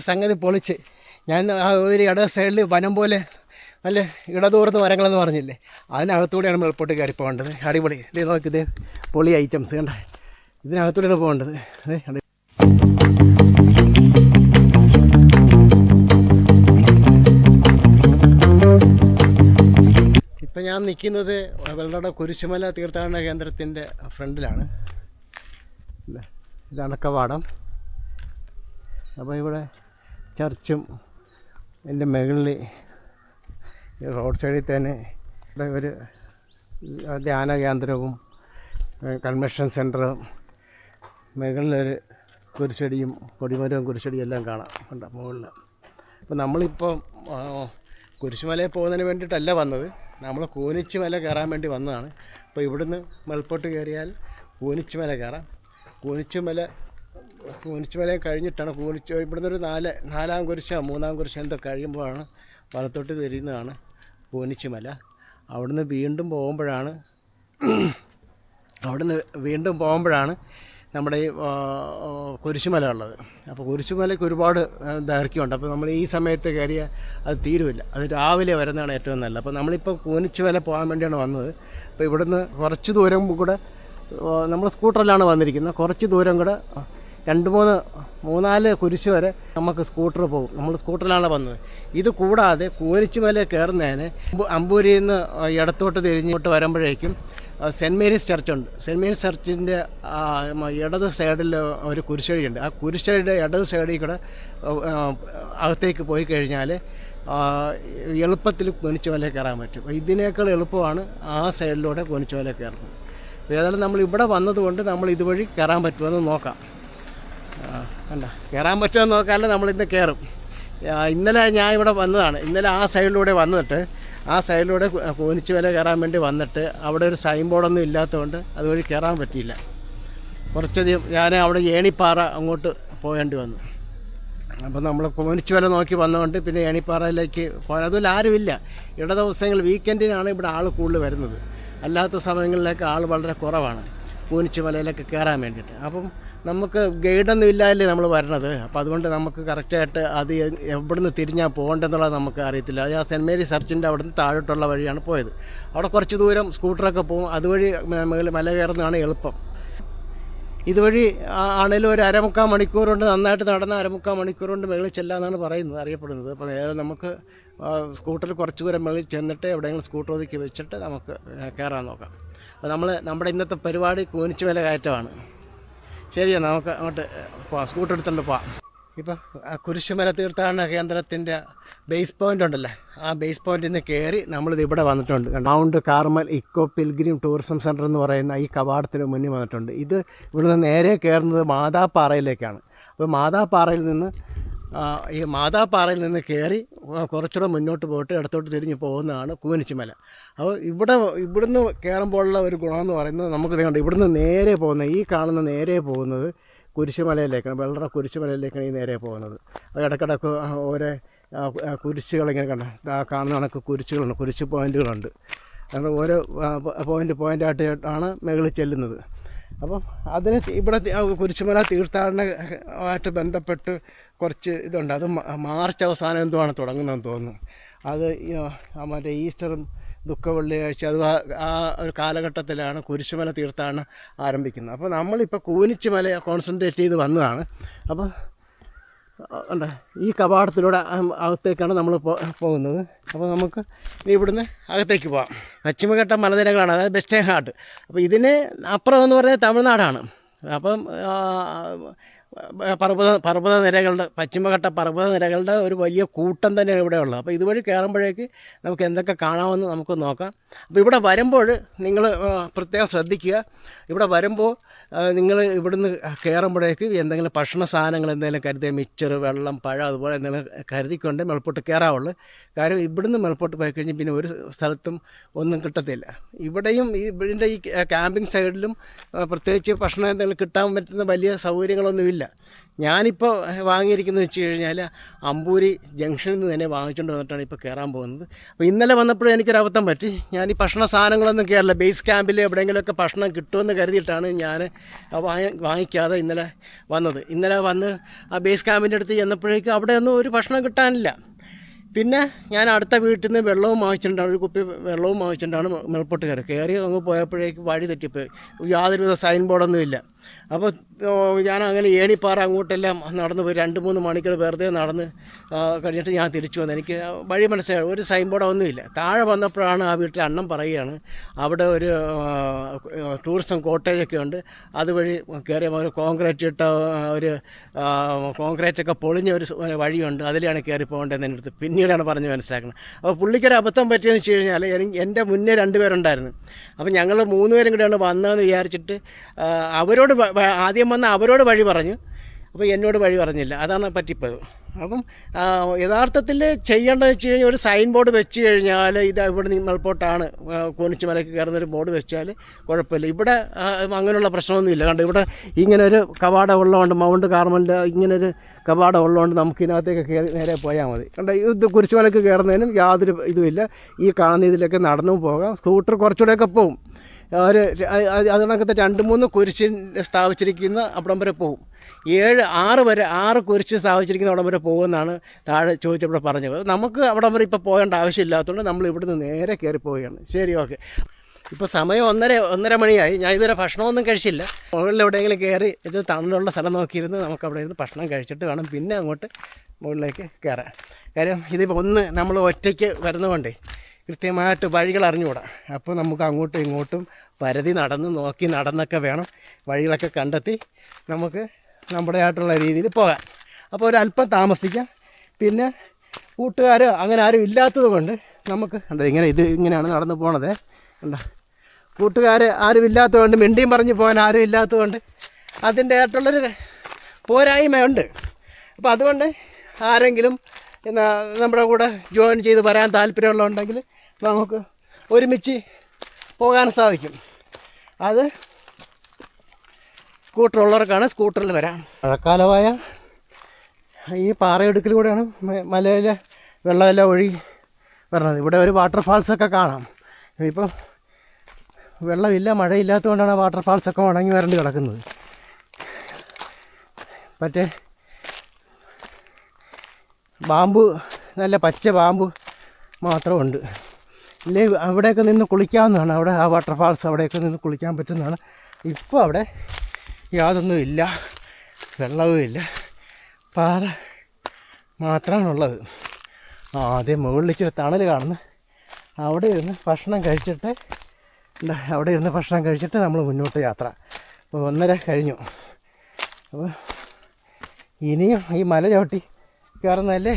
സംഗതി പൊളിച്ച്. ഞാൻ ആ ഒരു ഇട സൈഡിൽ വനം പോലെ നല്ല ഇടതൂർന്ന മരങ്ങളെന്ന് പറഞ്ഞില്ലേ, അതിനകത്തൂടെയാണ് മേൽപോട്ട് കയറി പോകേണ്ടത്. അടിപൊളി. ഇത് നോക്കി, ഇത് പൊളി ഐറ്റംസ് കണ്ട, ഇതിനകത്തൂടെയാണ് പോകേണ്ടത്. ഇപ്പം ഞാൻ നിൽക്കുന്നത് വെള്ളട കുരിശുമല തീർത്ഥാടന കേന്ദ്രത്തിൻ്റെ ഫ്രണ്ടിലാണ്. ഇതാണ് കവാടം. അപ്പോൾ ഇവിടെ ചർച്ചും എൻ്റെ മുകളിൽ റോഡ് സൈഡിൽ തന്നെ ഇവിടെ ഒരു ധ്യാന കേന്ദ്രവും കൺവെൻഷൻ സെൻറ്ററും മുകളിലൊരു കുരിശടിയും കൊടിമരവും കുരിശടിയും എല്ലാം കാണാം കണ്ട മുകളിൽ. അപ്പോൾ നമ്മളിപ്പോൾ കുരിശുമലയിൽ പോകുന്നതിന് വേണ്ടിയിട്ടല്ല വന്നത്, നമ്മൾ കൂനിച്ചുമല കയറാൻ വേണ്ടി വന്നതാണ്. അപ്പോൾ ഇവിടുന്ന് മേൽപോട്ട് കയറിയാൽ കൂനിച്ചുമല കയറാം. കൂനിച്ചുമലയും കഴിഞ്ഞിട്ടാണ് ഇവിടുന്ന് ഒരു നാലാം കുരിശോ മൂന്നാം കുരിശോ എന്തോ കഴിയുമ്പോഴാണ് വലത്തോട്ട് തിരിയുന്നതാണ് കൂനിച്ചുമല. അവിടുന്ന് വീണ്ടും പോകുമ്പോഴാണ് നമ്മുടെ ഈ കുരിശുമല ഉള്ളത്. അപ്പോൾ കുരിശുമലയ്ക്ക് ഒരുപാട് ദൈർഘ്യമുണ്ട്. അപ്പോൾ നമ്മൾ ഈ സമയത്ത് കയറിയാൽ അത് തീരുമില്ല, അത് രാവിലെ വരുന്നതാണ് ഏറ്റവും നല്ലത്. അപ്പോൾ നമ്മളിപ്പോൾ കൂനിച്ചുമല പോകാൻ വേണ്ടിയാണ് വന്നത്. അപ്പോൾ ഇവിടുന്ന് കുറച്ച് ദൂരം കൂടെ നമ്മൾ സ്കൂട്ടറിലാണ് വന്നിരിക്കുന്നത്. കുറച്ച് ദൂരം കൂടെ 2-3-4 കുരിശ് വരെ നമുക്ക് സ്കൂട്ടർ പോകും. നമ്മൾ സ്കൂട്ടറിലാണ് വന്നത്. ഇത് കൂടാതെ കൂനിച്ചുമല കയറുന്നതിന് അമ്പൂരിയിൽ നിന്ന് ഇടത്തോട്ട് തിരിഞ്ഞോട്ട് വരുമ്പോഴേക്കും സെൻറ്റ് മേരീസ് ചർച്ചുണ്ട്. സെൻറ്റ് മേരീസ് ചർച്ചിൻ്റെ ഇടത് സൈഡിൽ ഒരു കുരിശടിയുണ്ട്. ആ കുരിശടിയുടെ ഇടത് സൈഡിൽ കൂടെ അകത്തേക്ക് പോയി കഴിഞ്ഞാൽ എളുപ്പത്തിൽ കൂനിച്ചുമല കയറാൻ പറ്റും. ഇതിനേക്കാൾ എളുപ്പമാണ് ആ സൈഡിലൂടെ കൂനിച്ചുമല കയറുന്നത്. ഏതായാലും നമ്മൾ ഇവിടെ വന്നതുകൊണ്ട് നമ്മൾ ഇതുവഴി കയറാൻ പറ്റുമെന്ന് നോക്കാം. കണ്ട, കയറാൻ പറ്റുമെന്ന് നോക്കാമല്ലോ നമ്മളിന്ന് കയറും. ഇന്നലെ ഞാൻ ഇവിടെ വന്നതാണ്. ഇന്നലെ ആ സൈഡിലൂടെ വന്നിട്ട് ആ സൈഡിലൂടെ കൂനിച്ചുമല കയറാൻ വേണ്ടി വന്നിട്ട് അവിടെ ഒരു സൈൻ ബോർഡൊന്നും ഇല്ലാത്തതുകൊണ്ട് അതുവഴി കയറാൻ പറ്റിയില്ല. കുറച്ചധികം ഞാൻ അവിടെ ഏണിപ്പാറ അങ്ങോട്ട് പോകേണ്ടി വന്നു. അപ്പോൾ നമ്മൾ കൂനിച്ചുമല നോക്കി വന്നതുകൊണ്ട് പിന്നെ ഏണിപ്പാറയിലേക്ക് പോകാൻ അതുപോലെ ആരുമില്ല. ഇട ദിവസങ്ങൾ വീക്കെൻഡിനാണ് ഇവിടെ ആൾ കൂടുതൽ വരുന്നത്. അല്ലാത്ത സമയങ്ങളിലേക്ക് ആൾ വളരെ കുറവാണ് കൂനിച്ചുമലയിലൊക്കെ കയറാൻ വേണ്ടിയിട്ട്. അപ്പം നമുക്ക് ഗൈഡൊന്നും ഇല്ലാതല്ലേ നമ്മൾ വരണത്. അപ്പോൾ അതുകൊണ്ട് നമുക്ക് കറക്റ്റായിട്ട് അത് എവിടുന്ന് തിരിഞ്ഞാൽ പോകേണ്ടതെന്നുള്ളത് നമുക്ക് അറിയത്തില്ല. അത് ആ സെൻറ്റ് മേരീസ് ചർച്ചിൻ്റെ അവിടുന്ന് താഴോട്ടുള്ള വഴിയാണ് പോയത്. അവിടെ കുറച്ച് ദൂരം സ്കൂട്ടറൊക്കെ പോകും. അതുവഴി മല കയറുന്നതാണ് എളുപ്പം. ഇതുവഴി ആണെങ്കിലും ഒരു 1/4 മണിക്കൂർ കൊണ്ട് നന്നായിട്ട് നടന്ന 1/4 മണിക്കൂർ കൊണ്ട് മുകളിൽ ചെല്ലാമെന്നാണ് അറിയപ്പെടുന്നത്. അപ്പോൾ നേരെ നമുക്ക് സ്കൂട്ടറിൽ കുറച്ച് ദൂരം മുകളിൽ ചെന്നിട്ട് എവിടെയെങ്കിലും സ്കൂട്ടർ ഒതുക്കി വെച്ചിട്ട് നമുക്ക് കയറാൻ നോക്കാം. അപ്പോൾ നമ്മുടെ ഇന്നത്തെ പരിപാടി കൂനിച്ചുമല കയറ്റമാണ്. ശരിയാ, നമുക്ക് അങ്ങോട്ട് പോവാം, സ്കൂട്ടർ എടുത്തുകൊണ്ട് പോവാം. ഇപ്പോൾ കുരിശുമല തീർത്ഥാടന കേന്ദ്രത്തിൻ്റെ ബേസ് പോയിൻ്റ് ഉണ്ടല്ലോ, ആ ബേസ് പോയിൻറ്റിൽ നിന്ന് കയറി നമ്മളിത് ഇവിടെ വന്നിട്ടുണ്ട്. Mount Carmel eco pilgrim tourism centre എന്ന് പറയുന്ന ഈ കവാടത്തിന് മുന്നിൽ വന്നിട്ടുണ്ട്. ഇത് ഇവിടുന്ന് നേരെ കയറുന്നത് മാതാപ്പാറയിലേക്കാണ്. അപ്പോൾ മാതാപ്പാറയിൽ നിന്ന് കയറി കുറച്ചുകൂടെ മുന്നോട്ട് പോയിട്ട് ഇടത്തോട്ട് തിരിഞ്ഞ് പോകുന്നതാണ് കൂനിച്ചുമല. അപ്പോൾ ഇവിടുന്ന് കയറുമ്പോഴുള്ള ഒരു ഗുണമെന്ന് പറയുന്നത് നമുക്ക് ഇതുകൊണ്ട് ഇവിടുന്ന് നേരെ പോകുന്നത്, ഈ കാണുന്ന നേരെ പോകുന്നത് കുരിശുമലയിലേക്കാണ്. വെള്ളറ കുരിശുമലയിലേക്കാണ് ഈ നേരെ പോകുന്നത്. അത് ഇടയ്ക്കിടയ്ക്ക് ഓരോ കുരിശുകളിങ്ങനെ കാണുന്ന കണക്ക് കുരിശുകളുണ്ട്, കുരിശ് പോയിൻറ്റുകളുണ്ട്. അങ്ങനെ ഓരോ പോയിൻ്റായിട്ടാണ് മുകളിൽ ചെല്ലുന്നത്. അപ്പം അതിന് ഇവിടെ കുരിശുമല തീർത്ഥാടനമായിട്ട് ബന്ധപ്പെട്ട് കുറച്ച് ഇതുണ്ട്. അത് മാർച്ച് അവസാനം എന്തുമാണ് തുടങ്ങുന്നതെന്ന് തോന്നുന്നു. അത് മറ്റേ ഈസ്റ്ററും ദുഃഖവെള്ളിയാഴ്ച അത് ആ ഒരു കാലഘട്ടത്തിലാണ് കുരിശുമല തീർത്ഥാടനം ആരംഭിക്കുന്നത്. അപ്പോൾ നമ്മളിപ്പോൾ കൂനിച്ചുമല കോൺസെൻട്രേറ്റ് ചെയ്ത് വന്നതാണ്. അപ്പോൾ ഉണ്ട് ഈ കവാടത്തിലൂടെ അകത്തേക്കാണ് നമ്മൾ പോകുന്നത്. അപ്പോൾ നമുക്ക് ഇവിടുന്ന് അകത്തേക്ക് പോകാം. പശ്ചിമഘട്ട മലനിരകളാണ്, അതായത് വെസ്റ്റേൺ ഘാട്ട്. അപ്പോൾ ഇതിന് അപ്പുറം എന്ന് പറയുന്നത് തമിഴ്നാടാണ്. അപ്പം പർവ്വതനിരകളുടെ പശ്ചിമഘട്ട പർവ്വതനിരകളുടെ ഒരു വലിയ കൂട്ടം തന്നെയാണ് ഇവിടെ ഉള്ളത്. അപ്പോൾ ഇതുവഴി കയറുമ്പോഴേക്ക് നമുക്ക് എന്തൊക്കെ കാണാമെന്ന് നമുക്ക് നോക്കാം. അപ്പോൾ ഇവിടെ വരുമ്പോൾ നിങ്ങൾ പ്രത്യേകം ശ്രദ്ധിക്കുക. ഇവിടെ വരുമ്പോൾ നിങ്ങൾ ഇവിടുന്ന് കയറുമ്പോഴേക്ക് എന്തെങ്കിലും ഭക്ഷണ സാധനങ്ങൾ എന്തെങ്കിലും കരുതിയ മിച്ചർ, വെള്ളം, പഴം അതുപോലെ എന്തെങ്കിലും കരുതിക്കൊണ്ട് മേൽപോട്ട് കയറാവുള്ളൂ. കാര്യം ഇവിടുന്ന് മേൽപോട്ട് പോയി കഴിഞ്ഞാൽ പിന്നെ ഒരു സ്ഥലത്തും ഒന്നും കിട്ടത്തില്ല. ഇവിടെയും ഇതിൻ്റെ ഈ ക്യാമ്പിംഗ് സൈഡിലും പ്രത്യേകിച്ച് ഭക്ഷണം എന്തെങ്കിലും കിട്ടാൻ പറ്റുന്ന വലിയ സൗകര്യങ്ങളൊന്നുമില്ല. ഞാനിപ്പോൾ വാങ്ങിയിരിക്കുന്നത് വെച്ച് കഴിഞ്ഞാൽ അമ്പൂരി ജംഗ്ഷനിൽ നിന്ന് തന്നെ വാങ്ങിച്ചുകൊണ്ട് വന്നിട്ടാണ് ഇപ്പോൾ കയറാൻ പോകുന്നത്. അപ്പോൾ ഇന്നലെ വന്നപ്പോഴും എനിക്കൊരു അബദ്ധം പറ്റി. ഞാൻ ഈ ഭക്ഷണ സാധനങ്ങളൊന്നും കയറില്ല. ബേസ് ക്യാമ്പിൽ എവിടെയെങ്കിലുമൊക്കെ ഭക്ഷണം കിട്ടുമെന്ന് കരുതിയിട്ടാണ് ഞാൻ വാങ്ങിക്കാതെ ഇന്നലെ വന്നത്. ഇന്നലെ വന്ന് ആ ബേസ് ക്യാമ്പിൻ്റെ അടുത്ത് ചെന്നപ്പോഴേക്കും അവിടെയൊന്നും ഒരു ഭക്ഷണം കിട്ടാനില്ല. പിന്നെ ഞാൻ അടുത്ത വീട്ടിൽ നിന്ന് വെള്ളവും വാങ്ങിച്ചിട്ടുണ്ടാണ്, ഒരു കുപ്പി വെള്ളവും വാങ്ങിച്ചിട്ടാണ് മേൽപോട്ട് കയറി അങ്ങ് പോയപ്പോഴേക്ക് വഴി തെറ്റിപ്പോയി. യാതൊരുവിധ സൈൻ ബോർഡൊന്നുമില്ല. അപ്പോൾ ഞാൻ അങ്ങനെ ഏണിപ്പാറ അങ്ങോട്ടെല്ലാം നടന്ന് പോയി 2-3 മണിക്കൂർ വെറുതെ നടന്ന് കഴിഞ്ഞിട്ട് ഞാൻ തിരിച്ചു വന്നത്. എനിക്ക് വഴി മനസ്സിലായി, ഒരു സൈൻ ബോർഡോ ഒന്നുമില്ല. താഴെ വന്നപ്പോഴാണ് ആ വീട്ടിൽ അണ്ണൻ പറയുകയാണ് അവിടെ ഒരു ടൂറിസം കോട്ടേജൊക്കെ ഉണ്ട്, അതുവഴി കയറിയ ഒരു കോൺക്രീറ്റ് ഇട്ട ഒരു കോൺക്രീറ്റൊക്കെ പൊളിഞ്ഞ ഒരു വഴിയുണ്ട്, അതിലാണ് കയറി പോകേണ്ടതെന്ന് എൻ്റെ അടുത്ത് പിന്നീടാണ് പറഞ്ഞ് മനസ്സിലാക്കുന്നത്. അപ്പോൾ പുള്ളിക്കൊരു അബദ്ധം പറ്റിയെന്ന് വെച്ച് കഴിഞ്ഞാൽ എൻ്റെ മുന്നേ 2 പേരുണ്ടായിരുന്നു. അപ്പോൾ ഞങ്ങൾ 3 പേരും കൂടെയാണ് വന്നതെന്ന് വിചാരിച്ചിട്ട് അവരോട് ആദ്യം വന്ന് അവരോട് വഴി പറഞ്ഞു, അപ്പോൾ എന്നോട് വഴി പറഞ്ഞില്ല. അതാണ് പറ്റിപ്പോയത്. അപ്പം യഥാർത്ഥത്തിൽ ചെയ്യേണ്ടതെന്ന് വെച്ച് കഴിഞ്ഞാൽ ഒരു സൈൻ ബോർഡ് വെച്ച് കഴിഞ്ഞാൽ ഇത് ഇവിടെ മേൽപോട്ടാണ് കോണിച്ചുമലയ്ക്ക് കയറുന്നൊരു ബോർഡ് വെച്ചാൽ കുഴപ്പമില്ല. ഇവിടെ അങ്ങനെയുള്ള പ്രശ്നമൊന്നുമില്ല. കണ്ട് ഇവിടെ ഇങ്ങനൊരു കവാടം ഉള്ളതുകൊണ്ട്, മൗണ്ട് കാർമലിൻ്റെ ഇങ്ങനൊരു കവാടം ഉള്ളതുകൊണ്ട് നമുക്ക് ഇതിനകത്തേക്ക് കയറി നേരെ പോയാൽ മതി. കണ്ട ഇത് കുരിശുമലയ്ക്ക് കയറുന്നതിനും യാതൊരു ഇതുമില്ല. ഈ കാണുന്ന ഇതിലൊക്കെ നടന്നും പോകാം. സ്കൂട്ടർ കുറച്ചുകൂടെയൊക്കെ പോകും. ഒരു അതിനകത്ത് 2-3 കുരിശ് സ്ഥാപിച്ചിരിക്കുന്ന അവിടം വരെ പോകും. 6 കുരിശ് സ്ഥാപിച്ചിരിക്കുന്ന അവിടം വരെ പോകുമെന്നാണ് താഴെ ചോദിച്ചപ്പോൾ പറഞ്ഞത്. നമുക്ക് അവിടം വരെ ഇപ്പോൾ പോകേണ്ട ആവശ്യമില്ലാത്തതുകൊണ്ട് നമ്മൾ ഇവിടുന്ന് നേരെ കയറി പോവുകയാണ്. ശരി, ഓക്കെ. ഇപ്പോൾ സമയം 1:30 മണിയായി. ഞാൻ ഇതുവരെ ഭക്ഷണമൊന്നും കഴിച്ചില്ല. മുകളിൽ എവിടെയെങ്കിലും കയറി ഇത് തണലുള്ള സ്ഥലം നോക്കിയിരുന്ന് നമുക്ക് അവിടെ ഇരുന്ന് ഭക്ഷണം കഴിച്ചിട്ട് വേണം പിന്നെ അങ്ങോട്ട് മുകളിലേക്ക് കയറാൻ. കാര്യം ഇതിപ്പോൾ നമ്മൾ ഒറ്റയ്ക്ക് വരുന്നതുകൊണ്ടേ കൃത്യമായിട്ട് വഴികൾ അറിഞ്ഞുകൂടാ. അപ്പോൾ നമുക്ക് അങ്ങോട്ടും ഇങ്ങോട്ടും പരതി നടന്നൊക്കെ വേണം വഴികളൊക്കെ കണ്ടെത്തി നമുക്ക് നമ്മുടേതായിട്ടുള്ള രീതിയിൽ പോകാൻ. അപ്പോൾ ഒരല്പം താമസിക്കാം. പിന്നെ കൂട്ടുകാർ അങ്ങനെ ആരും ഇല്ലാത്തത് കൊണ്ട് നമുക്ക് ഇങ്ങനെയാണ് നടന്നു പോണത്. കണ്ടോ, കൂട്ടുകാർ ആരും ഇല്ലാത്തതുകൊണ്ട്, മിണ്ടിയും പറഞ്ഞ് പോകാൻ ആരും ഇല്ലാത്തതുകൊണ്ട് അതിൻ്റെതായിട്ടുള്ളൊരു പോരായ്മയുണ്ട്. അപ്പോൾ അതുകൊണ്ട് ആരെങ്കിലും നമ്മുടെ കൂടെ ജോയിൻ ചെയ്ത് വരാൻ താല്പര്യമുള്ളതുണ്ടെങ്കിൽ നമുക്ക് ഒരുമിച്ച് പോകാൻ സാധിക്കും. അത് സ്കൂട്ടറുള്ളവർക്കാണ് സ്കൂട്ടറിൽ വരാം. മഴക്കാലമായ ഈ പാറയിടുക്കിലൂടെയാണ് മലയിലെ വെള്ളമെല്ലാം ഒഴുകി വരണത്. ഇവിടെ ഒരു വാട്ടർഫാൾസൊക്കെ കാണാം. ഇപ്പം വെള്ളമില്ല, മഴയില്ലാത്തതുകൊണ്ടാണ് വാട്ടർഫാൾസൊക്കെ ഉണങ്ങി വരണ്ട് കിടക്കുന്നത്. മറ്റേ ബാമ്പു, നല്ല പച്ച ബാമ്പു മാത്രമുണ്ട്. ഇല്ലേ അവിടെയൊക്കെ നിന്ന് കുളിക്കാവുന്നതാണ്. അവിടെ ആ വാട്ടർഫാൾസ് അവിടെയൊക്കെ നിന്ന് കുളിക്കാൻ പറ്റുന്നതാണ്. ഇപ്പോൾ അവിടെ യാതൊന്നുമില്ല, വെള്ളവുമില്ല, പാറ മാത്രമാണുള്ളത്. ആദ്യം മുകളിൽ ഇച്ചിരി തണൽ കാണുന്നു. അവിടെ ഇരുന്ന് ഭക്ഷണം കഴിച്ചിട്ട് നമ്മൾ മുന്നോട്ട് യാത്ര. അപ്പോൾ 1:30 കഴിഞ്ഞു. അപ്പോൾ ഇനിയും ഈ മല ചവിട്ടി കയറുന്നതല്ലേ.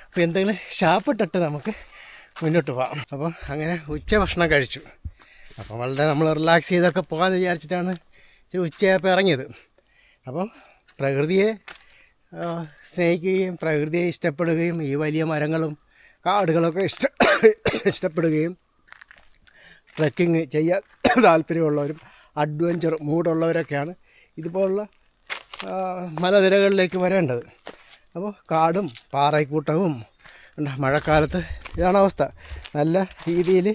അപ്പോൾ എന്തെങ്കിലും ഷാപ്പിട്ടിട്ട് നമുക്ക് മുന്നോട്ട് പോകാം. അപ്പോൾ അങ്ങനെ ഉച്ചഭക്ഷണം കഴിച്ചു. അപ്പോൾ വളരെ നമ്മൾ റിലാക്സ് ചെയ്തൊക്കെ പോകാമെന്ന് വിചാരിച്ചിട്ടാണ് ഉച്ചയായപ്പോൾ ഇറങ്ങിയത്. അപ്പോൾ പ്രകൃതിയെ സ്നേഹിക്കുകയും പ്രകൃതിയെ ഇഷ്ടപ്പെടുകയും ഈ വലിയ മരങ്ങളും കാടുകളൊക്കെ ഇഷ്ടപ്പെടുകയും ട്രെക്കിങ് ചെയ്യാൻ താല്പര്യമുള്ളവരും അഡ്വഞ്ചർ മൂഡുള്ളവരൊക്കെയാണ് ഇതുപോലുള്ള മലനിരകളിലേക്ക് വരേണ്ടത്. അപ്പോൾ കാടും പാറക്കൂട്ടവും മഴക്കാലത്ത് ഇതാണ് അവസ്ഥ. നല്ല രീതിയിൽ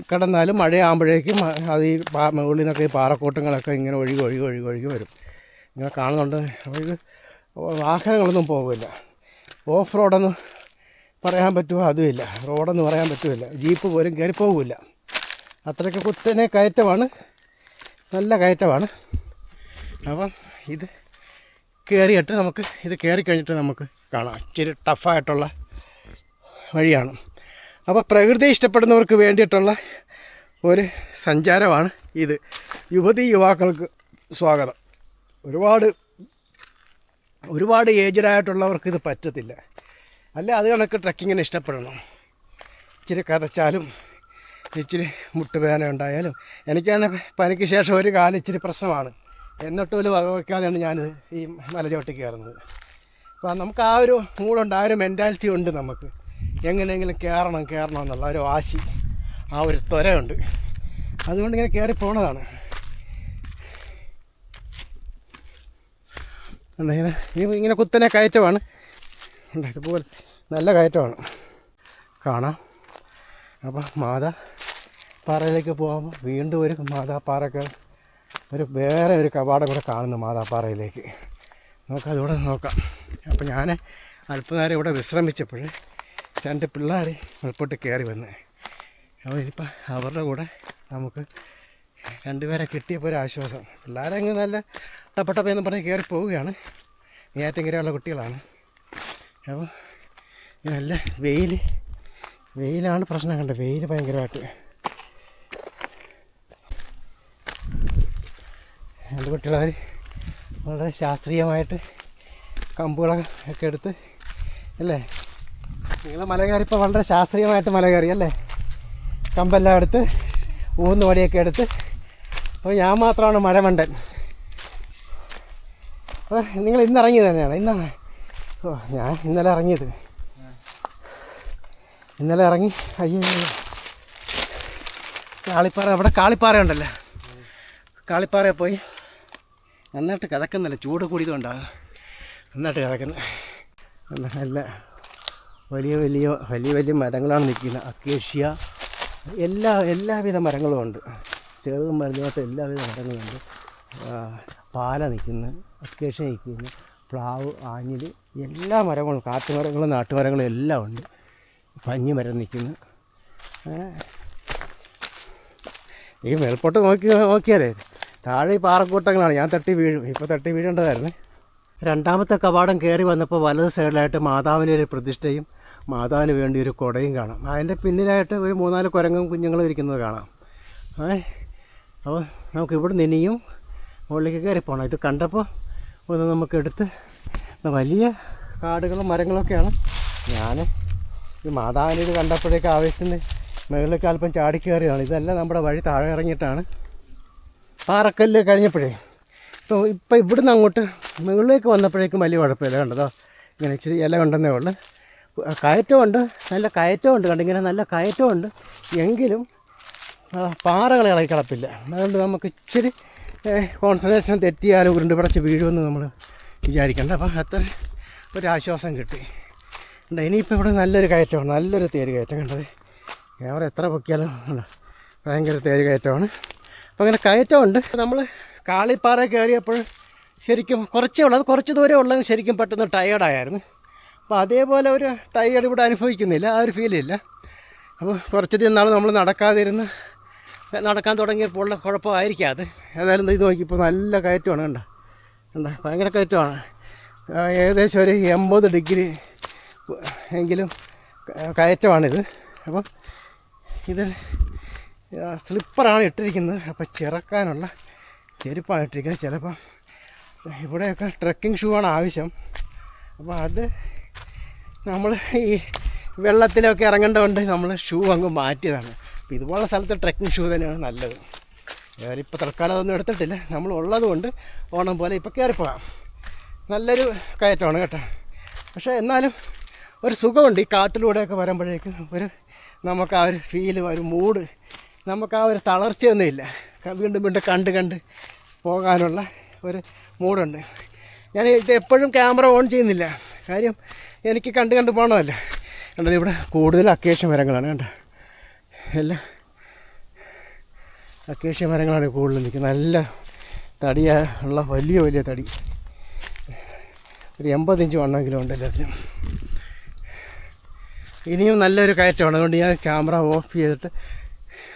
കിടന്നാലും മഴയാകുമ്പോഴേക്കും അത് ഈ മുകളിൽ നിന്നൊക്കെ ഈ പാറക്കൂട്ടങ്ങളൊക്കെ ഇങ്ങനെ ഒഴുകി വരും. ഇങ്ങനെ കാണുന്നുണ്ട്. അപ്പോൾ ഇത് വാഹനങ്ങളൊന്നും പോകില്ല. ഓഫ് റോഡൊന്നും പറയാൻ പറ്റുമോ? അതുമില്ല. റോഡെന്ന് പറയാൻ പറ്റുമില്ല. ജീപ്പ് പോലും കയറി പോകില്ല. അത്രയ്ക്ക് കുത്തനെ കയറ്റമാണ്, നല്ല കയറ്റമാണ്. അപ്പം ഇത് കയറിയിട്ട് നമുക്ക് കയറിക്കഴിഞ്ഞിട്ട് നമുക്ക് കാണാം. ഇച്ചിരി ടഫായിട്ടുള്ള വഴിയാണ്. അപ്പോൾ പ്രകൃതി ഇഷ്ടപ്പെടുന്നവർക്ക് വേണ്ടിയിട്ടുള്ള ഒരു സഞ്ചാരമാണ് ഇത്. യുവക്കൾക്ക് സ്വാഗതം. ഒരുപാട് ഏജ്ഡായിട്ടുള്ളവർക്ക് ഇത് പറ്റത്തില്ല. അല്ല അത് കണക്ക് ട്രക്കിങ്ങിന് ഇഷ്ടപ്പെടണം. ഇച്ചിരി കതച്ചാലും ഇച്ചിരി മുട്ടുവേദന ഉണ്ടായാലും, എനിക്കാണ് പനിക്ക് ശേഷം ഒരു കാലം ഇച്ചിരി പ്രശ്നമാണ്. എന്നിട്ടും ഒരു വക വയ്ക്കാതെയാണ് ഞാനിത് ഈ മല ചവിട്ടി കയറുന്നത്. അപ്പോൾ നമുക്ക് ആ ഒരു മൂടുണ്ട്, ആ ഒരു മെൻറ്റാലിറ്റി ഉണ്ട്. നമുക്ക് എങ്ങനെയെങ്കിലും കയറണം എന്നുള്ള ഒരു വാശി, ആ ഒരു ത്വരയുണ്ട്. അതുകൊണ്ട് ഇങ്ങനെ കയറി പോണതാണ്. ഇങ്ങനെ ഇങ്ങനെ കുത്തനെ കയറ്റമാണ്. ഇതുപോലെ നല്ല കയറ്റമാണ് കാണാം. അപ്പോൾ മാതാ പാറയിലേക്ക് പോകുമ്പോൾ വീണ്ടും ഒരു മാതാപ്പാറയ്ക്ക് വേറെ ഒരു കവാടം കൂടെ കാണുന്നു മാതാപ്പാറയിലേക്ക്. നമുക്കതുകൂടെ നോക്കാം. അപ്പോൾ ഞാൻ അല്പനേരം ഇവിടെ വിശ്രമിച്ചപ്പോൾ 2 പിള്ളേർ മുൾപോട്ട് കയറി വന്ന്. അപ്പോൾ ഇനിയിപ്പോൾ അവരുടെ കൂടെ നമുക്ക് 2 പേരെ കിട്ടിയപ്പോൾ ഒരു ആശ്വാസം. പിള്ളേരങ്ങ് നല്ല ടപ്പട്ടപ്പയെന്ന് പറഞ്ഞ് കയറി പോവുകയാണ്. നെയ്യാറ്റിൻകരയുള്ള കുട്ടികളാണ്. അപ്പോൾ നല്ല വെയിലാണ് പ്രശ്നം. കണ്ടത് വെയിൽ ഭയങ്കരമായിട്ട്. എൻ്റെ കുട്ടികളവർ വളരെ ശാസ്ത്രീയമായിട്ട് കമ്പുകളൊക്കെ എടുത്ത് അല്ലേ, നിങ്ങൾ മല കയറിയപ്പോൾ വളരെ ശാസ്ത്രീയമായിട്ട് മല കയറി അല്ലേ, കമ്പെല്ലാം എടുത്ത് ഊന്നുവടിയൊക്കെ എടുത്ത്. അപ്പോൾ ഞാൻ മാത്രമാണ് മരമണ്ടൻ. അപ്പോൾ നിങ്ങൾ ഇന്നിറങ്ങിയത് തന്നെയാണ്? ഇന്നാണ്. ഞാൻ ഇന്നലെ ഇറങ്ങിയത്. ഇന്നലെ ഇറങ്ങി. അയ്യോ, കാളിപ്പാറ, അവിടെ കാളിപ്പാറ ഉണ്ടല്ലോ, കാളിപ്പാറയിൽ പോയി നന്നായിട്ട് കിതക്കുന്നില്ല. ചൂട് കൂടിയതുകൊണ്ടാണ് നന്നായിട്ട് കിതക്കുന്നത്. നല്ല വലിയ മരങ്ങളാണ് നിൽക്കുന്നത്. അക്കേഷ്യ, എല്ലാവിധ മരങ്ങളും ഉണ്ട്. ചെറുതും വലുതുമായിട്ട് എല്ലാവിധ മരങ്ങളുണ്ട്. പാല നിൽക്കുന്നു, അക്കേഷ്യ നിൽക്കുന്നു, പ്ലാവ്, ആഞ്ഞിൽ, എല്ലാ മരങ്ങളും, കാട്ടുമരങ്ങളും നാട്ടുമരങ്ങളും എല്ലാം ഉണ്ട്. പഞ്ഞിമരം നിൽക്കുന്നു. ഈ മേൽപോട്ട് നോക്കിയാലേ താഴെ ഈ പാറക്കൂട്ടങ്ങളാണ്. ഞാൻ തട്ടി വീഴും. ഇപ്പോൾ തട്ടി വീഴേണ്ടതായിരുന്നു. 2ാമത്തെ കവാടം കയറി വന്നപ്പോൾ വലത് സൈഡിലായിട്ട് മാതാവിൻ്റെ ഒരു പ്രതിഷ്ഠയും മാതാവിന് വേണ്ടി ഒരു കുടയും കാണാം. അതിൻ്റെ പിന്നിലായിട്ട് ഒരു 3-4 കുരങ്ങും കുഞ്ഞുങ്ങളും ഇരിക്കുന്നത് കാണാം. അപ്പോൾ നമുക്ക് ഇവിടെ ഇനിയും മുകളിലേക്ക് കയറി പോകണം. ഇത് കണ്ടപ്പോൾ ഒന്ന് നമുക്കെടുത്ത്, വലിയ കാടുകളും മരങ്ങളൊക്കെയാണ്. ഞാൻ ഈ മാതാവിൻ്റെ ഇത് കണ്ടപ്പോഴേക്ക് ആവേശത്തിന് മുകളിലേക്ക് അല്പം ചാടിക്കയറിയാണ്. ഇതെല്ലാം നമ്മുടെ വഴി താഴെ ഇറങ്ങിയിട്ടാണ്. പാറക്കല്ല് കഴിഞ്ഞപ്പോഴേ ഇപ്പോൾ ഇവിടുന്ന് അങ്ങോട്ട് മുകളിലേക്ക് വന്നപ്പോഴേക്കും വലിയ കുഴപ്പമില്ല. കണ്ടതോ, ഇങ്ങനെ ഇച്ചിരി ഇല ഉണ്ടെന്നേ ഉള്ളൂ. കയറ്റമുണ്ട്, നല്ല കയറ്റമുണ്ട്. കണ്ടിങ്ങനെ നല്ല കയറ്റമുണ്ട്. എങ്കിലും പാറകൾ ഇളകി കിടപ്പില്ല. അതുകൊണ്ട് നമുക്ക് ഇച്ചിരി കോൺസെൻട്രേഷൻ തെറ്റിയാലും ഉരുണ്ട് പിടച്ച് വീഴുമെന്ന് നമ്മൾ വിചാരിക്കേണ്ട. അപ്പോൾ അത്ര ഒരാശ്വാസം കിട്ടി. ഇനിയിപ്പോൾ ഇവിടെ നല്ലൊരു കയറ്റമാണ്, നല്ലൊരു തേര് കയറ്റം. കണ്ടത് ക്യാമറ എത്ര പൊക്കിയാലും ഭയങ്കര തേര് കയറ്റമാണ്. അപ്പോൾ അങ്ങനെ കയറ്റമുണ്ട്. നമ്മൾ കാളിപ്പാറ കയറിയപ്പോൾ ശരിക്കും കുറച്ചേ ഉള്ളൂ, അത് കുറച്ച് ദൂരം ഉള്ളതെങ്കിൽ ശരിക്കും പെട്ടെന്ന് ടയേർഡായിരുന്നു. അപ്പോൾ അതേപോലെ ഒരു ടയേർഡ് ഇവിടെ അനുഭവിക്കുന്നില്ല, ആ ഒരു ഫീലില്ല. അപ്പോൾ കുറച്ച് നാൾ നമ്മൾ നടക്കാൻ തുടങ്ങിയപ്പോൾ ഉള്ള കുഴപ്പമായിരിക്കാം അത്. ഏതായാലും ഇത് നോക്കിയപ്പോൾ നല്ല കയറ്റമാണ്. കണ്ട ഭയങ്കര കയറ്റമാണ്. ഏകദേശം ഒരു 80 ഡിഗ്രി എങ്കിലും കയറ്റമാണിത്. അപ്പം ഇത് സ്ലിപ്പറാണ് ഇട്ടിരിക്കുന്നത്. അപ്പോൾ ചിറക്കാനുള്ള ചെരുപ്പാണ് ഇട്ടിരിക്കുന്നത്. ചിലപ്പോൾ ഇവിടെയൊക്കെ ട്രെക്കിംഗ് ഷൂ ആണ് ആവശ്യം. അപ്പോൾ അത് നമ്മൾ ഈ വെള്ളത്തിലൊക്കെ ഇറങ്ങേണ്ടതുകൊണ്ട് നമ്മൾ ഷൂ അങ്ങ് മാറ്റിയതാണ്. അപ്പോൾ ഇതുപോലുള്ള സ്ഥലത്ത് ട്രെക്കിംഗ് ഷൂ തന്നെയാണ് നല്ലത്. ഏതായാലും ഇപ്പോൾ തൽക്കാലം അതൊന്നും എടുത്തിട്ടില്ല. നമ്മൾ ഉള്ളത് കൊണ്ട് ഓണം പോലെ ഇപ്പോൾ കയറിപ്പോകാം. നല്ലൊരു കയറ്റമാണ് കേട്ടോ. പക്ഷേ എന്നാലും ഒരു സുഖമുണ്ട് ഈ കാട്ടിലൂടെയൊക്കെ വരുമ്പോഴേക്കും. നമുക്ക് ആ ഒരു ഫീല്, ഒരു മൂഡ്, നമുക്ക് ആ ഒരു തളർച്ചയൊന്നുമില്ല. വീണ്ടും കണ്ട് പോകാനുള്ള ഒരു മൂഡുണ്ട്. ഞാൻ ഇത് എപ്പോഴും ക്യാമറ ഓൺ ചെയ്യുന്നില്ല, കാര്യം എനിക്ക് കണ്ട് പോകണമല്ലോ. കണ്ടത് ഇവിടെ കൂടുതൽ അക്കേഷ്യ മരങ്ങളാണ്. കണ്ടോ, അക്കേഷ്യ മരങ്ങളാണ് കൂടുതൽ നിൽക്കുന്നത്. നല്ല തടിയുള്ള വലിയ തടി, ഒരു 80 ഇഞ്ച് വണ്ണമെങ്കിലും ഉണ്ട് എല്ലാത്തിനും. ഇനിയും നല്ലൊരു കയറ്റമാണ്. അതുകൊണ്ട് ഞാൻ ക്യാമറ ഓഫ് ചെയ്തിട്ട്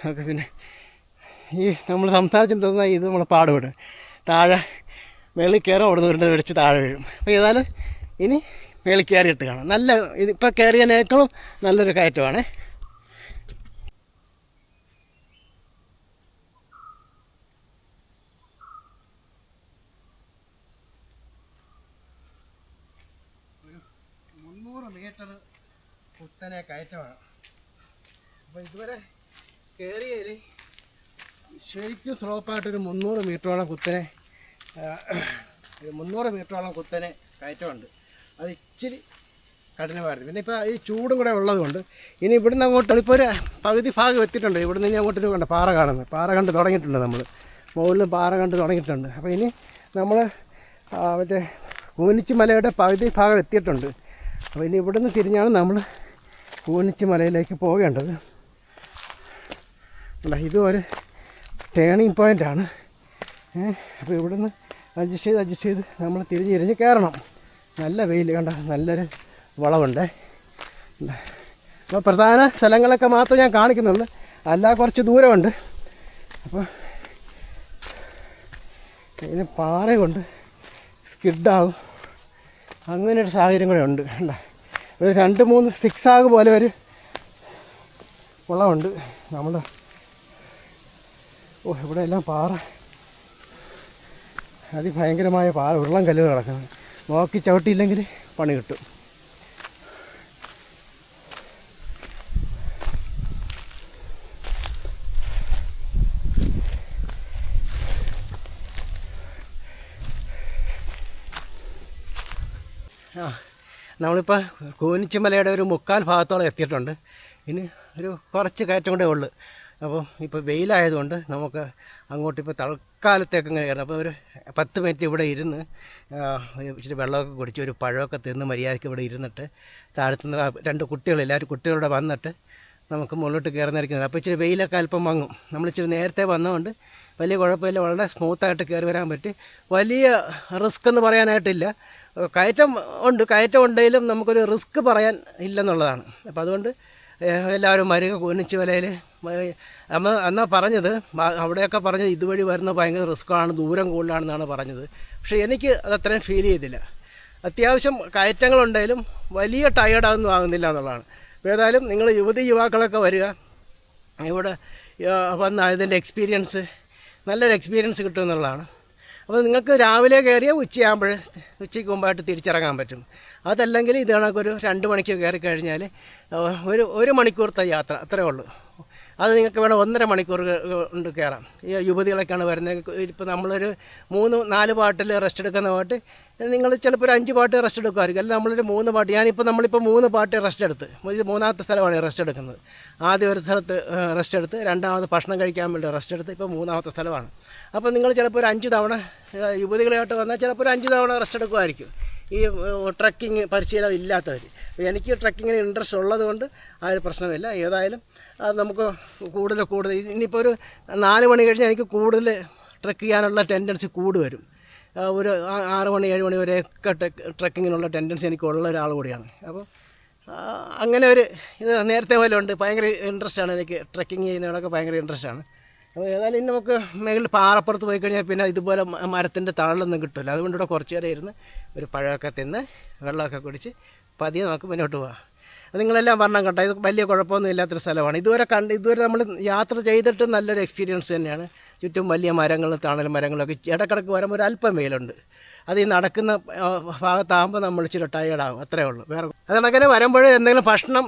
നമുക്ക് പിന്നെ ഈ നമ്മൾ സംസാരിച്ചിട്ടുണ്ടെന്ന ഇത് നമ്മൾ പാടുപെടും. താഴെ മേളിൽ കയറും, അവിടെ നിന്ന് ഉരുണ്ട് പിടിച്ച് താഴെ വീഴും. അപ്പോൾ ഏതായാലും ഇനി മേളിൽ കയറിയിട്ട് കാണാം. നല്ല ഇതിപ്പോൾ കയറിയതിനേക്കാളും നല്ലൊരു കയറ്റമാണ്. ഒരു 300 മീറ്റർ കുത്തനെ കയറ്റമാണ്. അപ്പോൾ ഇതുവരെ കയറിയതിൽ ശരിക്കും സ്ലോപ്പായിട്ടൊരു 300 മീറ്ററോളം കുത്തനെ കയറ്റമുണ്ട്. അത് ഇച്ചിരി കഠിനമായിരുന്നു. പിന്നെ ഇപ്പോൾ ഈ ചൂടും കൂടെ ഉള്ളതുകൊണ്ട് ഇനി ഇവിടുന്ന് അങ്ങോട്ട് ഇപ്പോൾ ഒരു പകുതി ഭാഗം എത്തിയിട്ടുണ്ട്. ഇവിടുന്ന് ഇനി അങ്ങോട്ടൊരു കണ്ട പാറ കാണുന്നത്, പാറ കണ്ട് തുടങ്ങിയിട്ടുണ്ട്. നമ്മൾ മുകളിൽ പാറ കണ്ട് തുടങ്ങിയിട്ടുണ്ട്. അപ്പോൾ ഇനി നമ്മൾ മറ്റേ കൂനിച്ചി മലയുടെ പകുതി ഭാഗം എത്തിയിട്ടുണ്ട്. അപ്പോൾ ഇനി ഇവിടുന്ന് തിരിഞ്ഞാണ് നമ്മൾ കൂനിച്ചി മലയിലേക്ക് പോകേണ്ടത്. ഇതും ഒരു ടേണിങ് പോയിൻ്റാണ്. അപ്പോൾ ഇവിടുന്ന് അഡ്ജസ്റ്റ് ചെയ്ത് നമ്മൾ തിരിഞ്ഞ് കയറണം. നല്ല വെയിൽ കണ്ട, നല്ലൊരു വളവുണ്ട്. അപ്പോൾ പ്രധാന സ്ഥലങ്ങളൊക്കെ മാത്രമേ ഞാൻ കാണിക്കുന്നുള്ളൂ, അല്ല കുറച്ച് ദൂരമുണ്ട്. അപ്പോൾ ഇതിന് പാറ കൊണ്ട് സ്കിഡാകും, അങ്ങനെയൊരു സാഹചര്യം കൂടെ ഉണ്ട്. അല്ല ഒരു 2-3 സിക്സാഗ് പോലെ ഒരു വളമുണ്ട്. നമ്മൾ ഇവിടെ എല്ലാം പാറ, അതിഭയങ്കരമായ പാറ, ഉരുളം കല്ലുകൾ കിടക്കുന്നത്. നോക്കി ചവിട്ടിയില്ലെങ്കിൽ പണി കിട്ടും. നമ്മളിപ്പോൾ കൂനിച്ചിമലയുടെ ഒരു 1/4 ഭാഗത്തോളം എത്തിയിട്ടുണ്ട്. ഇനി ഒരു കുറച്ച് കയറ്റം കൂടെ ഉള്ളു. അപ്പോൾ ഇപ്പോൾ വെയിലായതുകൊണ്ട് നമുക്ക് അങ്ങോട്ട് ഇപ്പോൾ തൽക്കാലത്തേക്ക് ഇങ്ങനെ കയറണം. അപ്പോൾ ഒരു 10 മിനിറ്റ് ഇവിടെ ഇരുന്ന് ഇച്ചിരി വെള്ളമൊക്കെ കുടിച്ച് ഒരു പഴമൊക്കെ തിന്ന് മര്യാദയ്ക്ക് ഇവിടെ ഇരുന്നിട്ട് താഴത്തുനിന്ന് 2 കുട്ടികൾ, എല്ലാവരും കുട്ടികളുടെ വന്നിട്ട് നമുക്ക് മുകളിലോട്ട് കയറുന്നതായിരിക്കുന്നത്. അപ്പോൾ ഇച്ചിരി വെയിലൊക്കെ അല്പം മങ്ങും. നമ്മളിച്ചിരി നേരത്തെ വന്നതുകൊണ്ട് വലിയ കുഴപ്പമില്ല, വളരെ സ്മൂത്തായിട്ട് കയറി വരാൻ പറ്റി. വലിയ റിസ്ക് എന്ന് പറയാനായിട്ടില്ല. കയറ്റം ഉണ്ടെങ്കിലും നമുക്കൊരു റിസ്ക് പറയാൻ ഇല്ലെന്നുള്ളതാണ്. അപ്പോൾ അതുകൊണ്ട് എല്ലാവരും വരിക. കൂനിച്ചി മലയിൽ എന്നാ പറഞ്ഞത്, അവിടെയൊക്കെ പറഞ്ഞത് ഇതുവഴി വരുന്നത് ഭയങ്കര റിസ്ക്കാണ്, ദൂരം കൂടുതലാണെന്നാണ് പറഞ്ഞത്. പക്ഷേ എനിക്ക് അതത്രയും ഫീൽ ചെയ്തില്ല. അത്യാവശ്യം കയറ്റങ്ങളുണ്ടെങ്കിലും വലിയ ടയേർഡൊന്നും ആകുന്നില്ല എന്നുള്ളതാണ്. അപ്പോൾ ഏതായാലും നിങ്ങൾ യുവാക്കളൊക്കെ വരിക, ഇവിടെ വന്ന് അതിൻ്റെ എക്സ്പീരിയൻസ്, നല്ലൊരു എക്സ്പീരിയൻസ് കിട്ടുമെന്നുള്ളതാണ്. അപ്പോൾ നിങ്ങൾക്ക് രാവിലെ കയറിയ ഉച്ചയ്ക്ക് മുമ്പായിട്ട് തിരിച്ചിറങ്ങാൻ പറ്റും. അതല്ലെങ്കിൽ ഇത് കണക്കൊരു 2 മണിക്ക് കയറി കഴിഞ്ഞാൽ ഒരു മണിക്കൂറത്തെ യാത്ര അത്രയേ ഉള്ളൂ. അത് നിങ്ങൾക്ക് വേണം 1.5 മണിക്കൂർ കൊണ്ട് കയറാം. ഈ യുവതികളൊക്കെയാണ് വരുന്നത്. ഇപ്പോൾ നമ്മളൊരു 3-4 പാട്ടിൽ റെസ്റ്റ് എടുക്കുന്ന പാട്ട് നിങ്ങൾ ചിലപ്പോൾ ഒരു 5 പാട്ട് റെസ്റ്റ് എടുക്കുമായിരിക്കും. അല്ലെങ്കിൽ നമ്മളൊരു 3 പാട്ട്, നമ്മളിപ്പോൾ 3 പാട്ട് റെസ്റ്റ് എടുത്ത്, ഇത് 3ാമത്തെ സ്ഥലമാണ് റെസ്റ്റ് എടുക്കുന്നത്. ആദ്യം ഒരു സ്ഥലത്ത് റെസ്റ്റ് എടുത്ത്, 2ാമത് ഭക്ഷണം കഴിക്കാൻ വേണ്ടി റെസ്റ്റ് എടുത്ത്, ഇപ്പോൾ 3ാമത്തെ സ്ഥലമാണ്. അപ്പോൾ നിങ്ങൾ ചിലപ്പോൾ ഒരു 5 തവണ യുവതികളായിട്ട് വന്നാൽ ചിലപ്പോൾ ഒരു 5 തവണ റെസ്റ്റ് എടുക്കുമായിരിക്കും ഈ ട്രക്കിങ് പരിശീലനം ഇല്ലാത്തവർ. എനിക്ക് ട്രക്കിങ്ങിന് ഇൻട്രസ്റ്റ് ഉള്ളതുകൊണ്ട് ആ ഒരു പ്രശ്നമില്ല. ഏതായാലും നമുക്ക് കൂടുതൽ ഇനിയിപ്പോൾ ഒരു 4 മണി കഴിഞ്ഞാൽ എനിക്ക് കൂടുതൽ ട്രക്ക് ചെയ്യാനുള്ള ടെൻഡൻസി വരും. ഒരു 6 മണി 7 മണി വരെയൊക്കെ ട്രക്കിങ്ങിനുള്ള ടെൻഡൻസി എനിക്കുള്ള ഒരാൾ കൂടിയാണ്. അപ്പോൾ അങ്ങനെ ഒരു ഇത് നേരത്തെ പോലെ ഉണ്ട്. ഭയങ്കര ഇൻട്രസ്റ്റാണ് എനിക്ക്, ട്രക്കിങ് ചെയ്യുന്നതിനൊക്കെ ഭയങ്കര ഇൻട്രസ്റ്റാണ്. അപ്പോൾ ഏതായാലും ഇനി നമുക്ക് മേളിൽ പാറപ്പുറത്ത് പോയി കഴിഞ്ഞാൽ പിന്നെ ഇതുപോലെ മരത്തിൻ്റെ താളിലൊന്നും കിട്ടില്ല. അതുകൊണ്ട് ഇവിടെ കുറച്ച് നേരം ഇരുന്ന് ഒരു പഴമൊക്കെ തിന്ന് വെള്ളമൊക്കെ കുടിച്ച് പതിയെ നമുക്ക് മുന്നോട്ട് പോകാം. നിങ്ങളെല്ലാം പറഞ്ഞാൽ കേട്ടോ, ഇത് വലിയ കുഴപ്പമൊന്നും ഇല്ലാത്തൊരു സ്ഥലമാണ്. ഇതുവരെ നമ്മൾ യാത്ര ചെയ്തിട്ട് നല്ലൊരു എക്സ്പീരിയൻസ് തന്നെയാണ്. ചുറ്റും വലിയ മരങ്ങളും തണൽ മരങ്ങളൊക്കെ, ഇടക്കിടക്ക് വരുമ്പോൾ ഒരു അല്പം വെയിലുണ്ട്. അത് ഈ നടക്കുന്ന ഭാഗത്താകുമ്പോൾ നമ്മൾ ഇച്ചിരി ടയേർഡാകും, അത്രേ ഉള്ളൂ. വേറെ അതങ്ങനെ വരുമ്പോൾ എന്തെങ്കിലും ഭക്ഷണം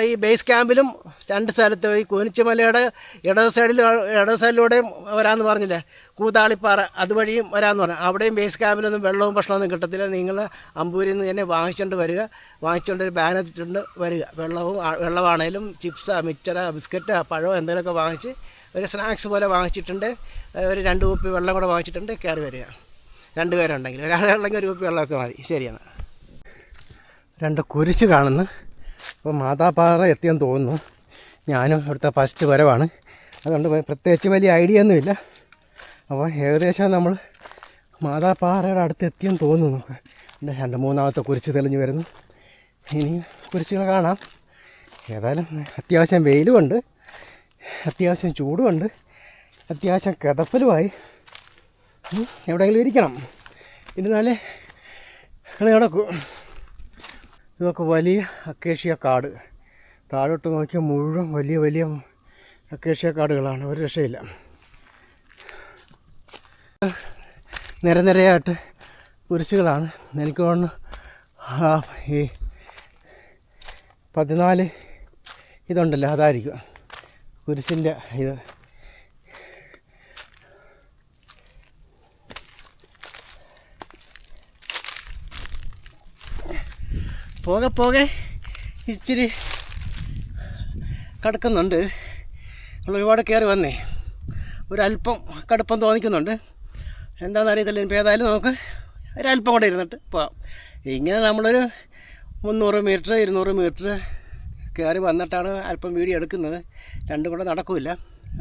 ഈ ബേസ് ക്യാമ്പിലും 2 സ്ഥലത്ത് ഈ കൂനിച്ചിമലയുടെ ഇടത് സൈഡിലൂടെയും വരാമെന്ന് പറഞ്ഞില്ലേ, കൂതാളിപ്പാറ അതുവഴിയും വരാമെന്ന് പറഞ്ഞു. അവിടെയും ബേസ് ക്യാമ്പിലൊന്നും വെള്ളവും ഭക്ഷണമൊന്നും കിട്ടത്തില്ല. നിങ്ങൾ അമ്പൂരിൽ നിന്ന് തന്നെ വാങ്ങിച്ചുകൊണ്ട് ഒരു ബാനറ്റിട്ടുണ്ട് വരിക. വെള്ളമാണേലും ചിപ്സ്, മിക്ചർ, ബിസ്ക്കറ്റ്, പഴം എന്തെങ്കിലുമൊക്കെ വാങ്ങിച്ച് ഒരു സ്നാക്സ് പോലെ വാങ്ങിച്ചിട്ടുണ്ട്. ഒരു 2 കുപ്പി വെള്ളം കൂടെ വാങ്ങിച്ചിട്ടുണ്ട്. കയറി വരിക. 2 പേരുണ്ടെങ്കിൽ, ഒരാളുണ്ടെങ്കിൽ 1 കുപ്പി വെള്ളമൊക്കെ മതി. ശരിയാണ്. 2 കുരിശ് കാണുന്നു. അപ്പോൾ മാതാപ്പാറ എത്തിയെന്ന് തോന്നുന്നു. ഞാനും ഇവിടുത്തെ ഫസ്റ്റ് വരവാണ്, അതുകൊണ്ട് പ്രത്യേകിച്ച് വലിയ ഐഡിയ ഒന്നുമില്ല. അപ്പോൾ ഏകദേശം നമ്മൾ മാതാപ്പാറയുടെ അടുത്ത് എത്തിയെന്ന് തോന്നുന്നു. 2-3ാമത്തെ കുരിശ് തെളിഞ്ഞ് വരുന്നു. ഇനിയും കുരിശുകൾ കാണാം. ഏതായാലും അത്യാവശ്യം വെയിലുമുണ്ട്, അത്യാവശ്യം ചൂടുമുണ്ട്, അത്യാവശ്യം കിതപ്പലുമായി. എവിടെയെങ്കിലും ഇരിക്കണം. ഇരുന്നാലേ നടക്കൂ. ഇതൊക്കെ വലിയ അക്കേഷ്യ കാട്. താഴോട്ട് നോക്കിയാൽ മുഴുവൻ വലിയ അക്കേഷ്യ കാടുകളാണ്. ഒരു രക്ഷയില്ല. നിരയായിട്ട് കുരിശുകളാണ്. എനിക്ക് തോന്നുന്നു ഈ 14 ഇതുണ്ടല്ലോ, അതായിരിക്കും കുരിശിൻ്റെ ഇത്. പോകെ ഇച്ചിരി കടക്കുന്നുണ്ട്. നമ്മൾ ഒരുപാട് കയറി വന്നേ, ഒരല്പം കടുപ്പം തോന്നിക്കുന്നുണ്ട്. എന്താണെന്ന് അറിയത്തില്ല. ഇപ്പോൾ ഏതായാലും നമുക്ക് ഒരല്പം കൂടെ ഇരുന്നിട്ട് പോകാം. ഇങ്ങനെ നമ്മളൊരു 300 മീറ്റർ 200 മീറ്റർ കയറി വന്നിട്ടാണ് അല്പം വീഡിയോ എടുക്കുന്നത്. രണ്ടും കൂടെ നടക്കില്ല.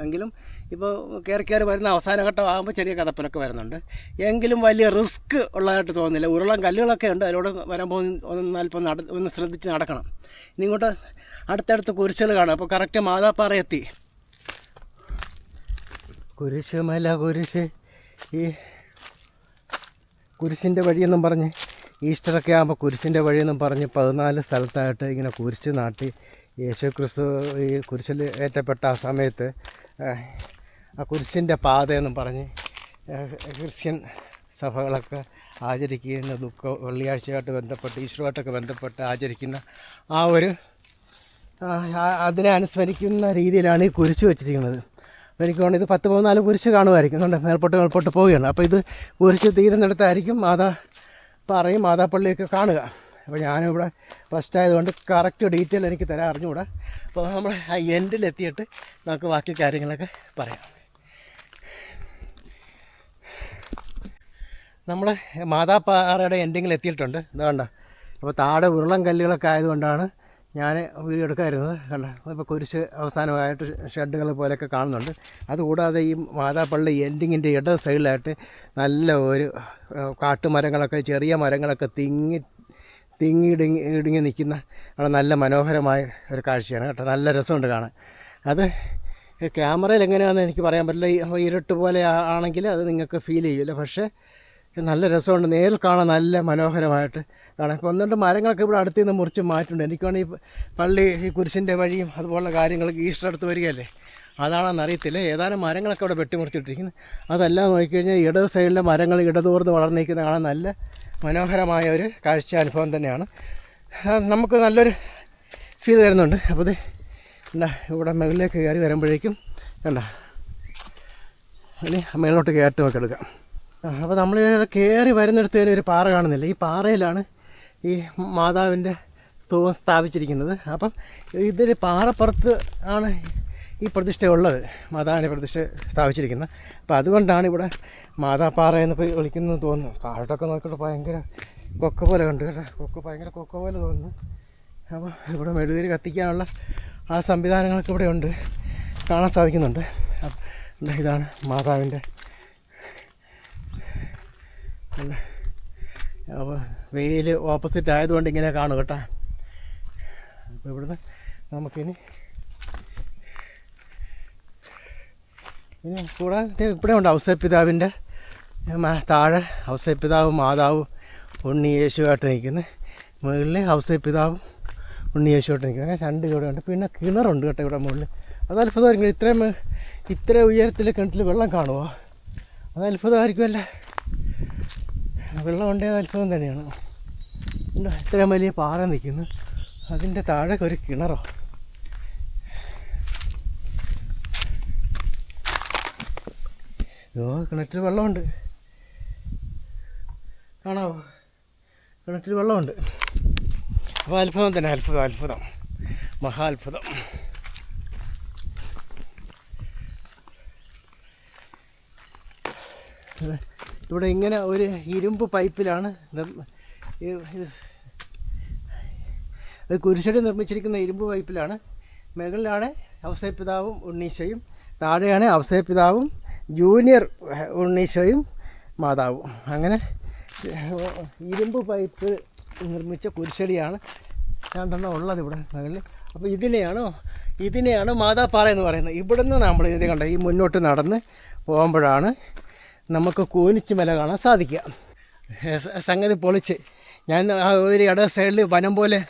എങ്കിലും ഇപ്പോൾ കയറി വരുന്ന അവസാന ഘട്ടമാകുമ്പോൾ ചെറിയ കഥപ്പലൊക്കെ വരുന്നുണ്ട്. എങ്കിലും വലിയ റിസ്ക് ഉള്ളതായിട്ട് തോന്നുന്നില്ല. ഉരുളം കല്ലുകളൊക്കെ ഉണ്ട്. അതിലൂടെ വരുമ്പോൾ അല്പം ഒന്ന് ശ്രദ്ധിച്ച് നടക്കണം. ഇനി ഇങ്ങോട്ട് അടുത്തടുത്ത് കുരിശുകൾ കാണാം. അപ്പോൾ കറക്റ്റ് മാതാപ്പാറ എത്തി. കുരിശുമല കുരിശ്, ഈ കുരിശിൻ്റെ വഴിയെന്നും പറഞ്ഞ് ഈസ്റ്ററൊക്കെ ആകുമ്പോൾ കുരിശിൻ്റെ വഴിയെന്നും പറഞ്ഞ് 14 സ്ഥലത്തായിട്ട് ഇങ്ങനെ കുരിശ് നാട്ടി യേശു ക്രിസ്തു ഈ കുരിശിൽ ഏറ്റപ്പെട്ട ആ സമയത്ത് ആ കുരിശിൻ്റെ പാതയെന്നും പറഞ്ഞ് ക്രിസ്ത്യൻ സഭകളൊക്കെ ആചരിക്കുന്ന വെള്ളിയാഴ്ചയായിട്ട് ബന്ധപ്പെട്ട് ഈസ്റ്ററുമായിട്ടൊക്കെ ബന്ധപ്പെട്ട് ആചരിക്കുന്ന ആ ഒരു അതിനെ അനുസ്മരിക്കുന്ന രീതിയിലാണ് ഈ കുരിശ് വെച്ചിരിക്കുന്നത്. അപ്പോൾ എനിക്ക് തോന്നുന്നു ഇത് 10-14 കുരിശ് കാണുമായിരിക്കും. അതുകൊണ്ട് മേൽപോട്ട് പോവുകയാണ്. അപ്പോൾ ഇത് കുരിശ് തീരുന്നിടത്തായിരിക്കും പാറയും മാതാപ്പള്ളിയൊക്കെ കാണുക. അപ്പോൾ ഞാനിവിടെ ഫസ്റ്റ് ആയതുകൊണ്ട് കറക്റ്റ് ഡീറ്റെയിൽ എനിക്ക് തരാൻ അറിഞ്ഞുകൂടാ. അപ്പോൾ നമ്മൾ ആ എൻഡിലെത്തിയിട്ട് നമുക്ക് ബാക്കി കാര്യങ്ങളൊക്കെ പറയാം. നമ്മൾ മാതാപ്പാറയുടെ എൻഡിങ്ങിൽ എത്തിയിട്ടുണ്ട്. ഇതാണ്ട. അപ്പോൾ താഴെ ഉരുളം കല്ലുകളൊക്കെ ആയതുകൊണ്ടാണ് ഞാൻ വീഡിയോ എടുക്കാതിരുന്നത്. കണ്ട, ഇപ്പോൾ കുരിശ് അവസാനമായിട്ട് ഷെഡുകൾ പോലെയൊക്കെ കാണുന്നുണ്ട്. അതുകൂടാതെ ഈ മാതാപ്പള്ളി എൻഡിങ്ങിൻ്റെ ഇടത് സൈഡിലായിട്ട് നല്ല ഒരു കാട്ടുമരങ്ങളൊക്കെ ചെറിയ മരങ്ങളൊക്കെ ഇടുങ്ങി നിൽക്കുന്ന നല്ല മനോഹരമായ ഒരു കാഴ്ചയാണ് കേട്ടോ. നല്ല രസമുണ്ട് കാണാൻ. അത് ക്യാമറയിൽ എങ്ങനെയാണെന്ന് എനിക്ക് പറയാൻ പറ്റില്ല. ഇരുട്ട് പോലെ ആണെങ്കിൽ അത് നിങ്ങൾക്ക് ഫീൽ ചെയ്യില്ല. പക്ഷേ നല്ല രസമുണ്ട്. നേരിൽ കാണാൻ നല്ല മനോഹരമായിട്ട് കാണാം. ഇപ്പോൾ 1-2 മരങ്ങളൊക്കെ ഇവിടെ അടുത്ത് നിന്ന് മുറിച്ച് മാറ്റുന്നുണ്ട്. എനിക്കാണ് ഈ പള്ളി ഈ കുരിശിൻ്റെ വഴിയും അതുപോലുള്ള കാര്യങ്ങളൊക്കെ ഈസ്റ്റർ അടുത്ത് വരികയല്ലേ, അതാണെന്ന് അറിയത്തില്ല. ഏതാനും മരങ്ങളൊക്കെ അവിടെ വെട്ടിമുറിച്ചിട്ടിരിക്കുന്നത്. അതെല്ലാം നോക്കിക്കഴിഞ്ഞാൽ ഇടത് സൈഡിലെ മരങ്ങൾ ഇടതൂർന്ന് വളർന്നിരിക്കുന്ന കാണാൻ നല്ല മനോഹരമായ ഒരു കാഴ്ച അനുഭവം തന്നെയാണ്. നമുക്ക് നല്ലൊരു ഫീൽ തരുന്നുണ്ട്. അപ്പോൾ ഇത് എന്താ ഇവിടെ മുകളിലേക്ക് കയറി വരുമ്പോഴേക്കും കണ്ട, ഇനി മേലോട്ട് കയറ്റമൊക്കെ എടുക്കാം. അപ്പോൾ നമ്മൾ കയറി വരുന്നിടത്ത് ഒരു പാറ കാണുന്നില്ല. ഈ പാറയിലാണ് ഈ മാതാവിൻ്റെ സ്തൂപം സ്ഥാപിച്ചിരിക്കുന്നത്. അപ്പം ഇതൊരു പാറപ്പുറത്ത് ആണ് ഈ പ്രതിഷ്ഠ ഉള്ളത്, മാതാവിൻ്റെ പ്രതിഷ്ഠ സ്ഥാപിച്ചിരിക്കുന്നത്. അപ്പോൾ അതുകൊണ്ടാണ് ഇവിടെ മാതാപ്പാറ എന്ന് പോയി വിളിക്കുന്നത് തോന്നുന്നു. കാട്ടൊക്കെ നോക്കിയിട്ട് ഭയങ്കര കൊക്ക പോലെ കണ്ടു കേട്ടോ. ഭയങ്കര കൊക്ക പോലെ തോന്നുന്നു. അപ്പോൾ ഇവിടെ മെഴുകുതിരി കത്തിക്കാനുള്ള ആ സംവിധാനങ്ങളൊക്കെ ഇവിടെ ഉണ്ട്, കാണാൻ സാധിക്കുന്നുണ്ട്. ഇതാണ് മാതാവിൻ്റെ. അപ്പോൾ വെയിൽ ഓപ്പോസിറ്റ് ആയതുകൊണ്ട് ഇങ്ങനെ കാണും കേട്ടോ. അപ്പോൾ ഇവിടുന്ന് നമുക്കിനി കൂടാതെ ഇവിടെ ഉണ്ട് ഔസേപ്പിതാവിൻ്റെ താഴെ ഔസേപ്പിതാവും മാതാവും ഉണ്ണി യേശുവായിട്ട് നിൽക്കുന്നത്. മുകളിൽ ഔസേപ്പിതാവും ഉണ്ണി യേശുവായിട്ട് നിൽക്കുന്നത്. അങ്ങനെ 2 ഇവിടെ ഉണ്ട്. പിന്നെ കിണറുണ്ട് കേട്ടോ ഇവിടെ മുകളിൽ. അത് അത്ഭുതമായിരിക്കും. ഇത്ര ഉയരത്തിൽ കിണറ്റിൽ വെള്ളം കാണുമോ? അത് അത്ഭുതമായിരിക്കുമല്ലേ. വെള്ളം ഉണ്ടേത് അത്ഭുതം തന്നെയാണ്. ഇത്രയും വലിയ പാറ നിൽക്കുന്നു, അതിൻ്റെ താഴെ ഒരു കിണറോ. കിണറ്റിൽ വെള്ളമുണ്ട്, കാണാവോ? കിണറ്റിൽ വെള്ളമുണ്ട്. അപ്പോൾ അത്ഭുതം തന്നെ, അത്ഭുതം, മഹാത്ഭുതം. ഇവിടെ ഇങ്ങനെ ഒരു ഇരുമ്പ് പൈപ്പിലാണ് കുരിശടി നിർമ്മിച്ചിരിക്കുന്ന ഇരുമ്പ് പൈപ്പിലാണ്. മുകളിലാണ് ഔസേപ്പിതാവും ഉണ്ണീശോയും, താഴെയാണ് ഔസേപ്പിതാവും ജൂനിയർ ഉണ്ണീശോയും മാതാവും. അങ്ങനെ ഇരുമ്പ് പൈപ്പ് നിർമ്മിച്ച കുരിശടിയാണ് 2 ഉള്ളത് ഇവിടെ മുകളിൽ. അപ്പോൾ ഇതിനെയാണ് മാതാപ്പാറ എന്ന് പറയുന്നത്. ഇവിടുന്ന് നമ്മൾ ഇത് കണ്ട ഈ മുന്നോട്ട് നടന്ന് പോകുമ്പോഴാണ് നമുക്ക് കൂനിച്ചുമല കാണാൻ സാധിക്കുക. സംഗതി പൊളിച്ച് ഞാൻ ആ ഒരു ഇട സൈഡിൽ വനം പോലെ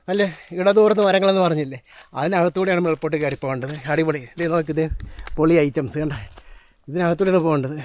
നല്ല ഇടതൂർന്ന് മരങ്ങളെന്ന് പറഞ്ഞില്ലേ, അതിനകത്തൂടെയാണ് മേൽപോട്ട് കയറി പോകേണ്ടത്. അടിപൊളി. ഇത് നോക്കി, ഇത് പൊളി ഐറ്റംസ് കണ്ട, ഇതിനകത്തൂടെയാണ് പോകേണ്ടത്.